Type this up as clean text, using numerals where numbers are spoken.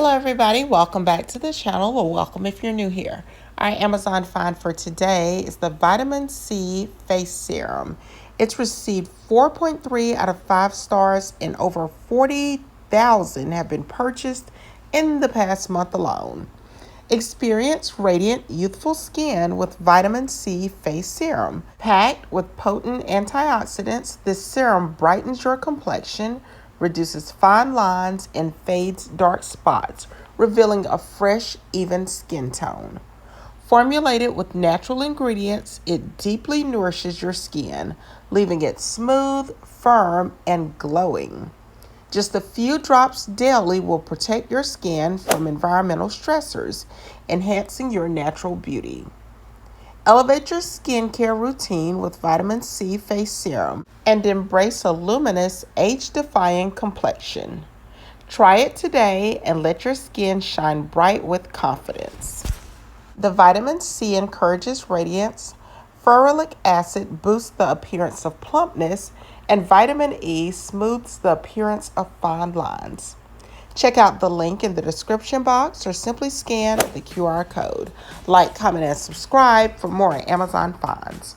Hello everybody, welcome back to the channel. Well, welcome if you're new here. Our Amazon find for today is the Vitamin C Face Serum. It's received 4.3 out of 5 stars and over 40,000 have been purchased in the past month alone. Experience radiant, youthful skin with Vitamin C Face Serum. Packed with potent antioxidants, this serum brightens your complexion, reduces fine lines, and fades dark spots, revealing a fresh, even skin tone. Formulated with natural ingredients, it deeply nourishes your skin, leaving it smooth, firm, and glowing. Just a few drops daily will protect your skin from environmental stressors, enhancing your natural beauty. Elevate your skincare routine with Vitamin C Face Serum and embrace a luminous, age-defying complexion. Try it today and let your skin shine bright with confidence. The Vitamin C encourages radiance, ferulic acid boosts the appearance of plumpness, and vitamin E smooths the appearance of fine lines. Check out the link in the description box or simply scan the QR code. Like, comment, and subscribe for more Amazon finds.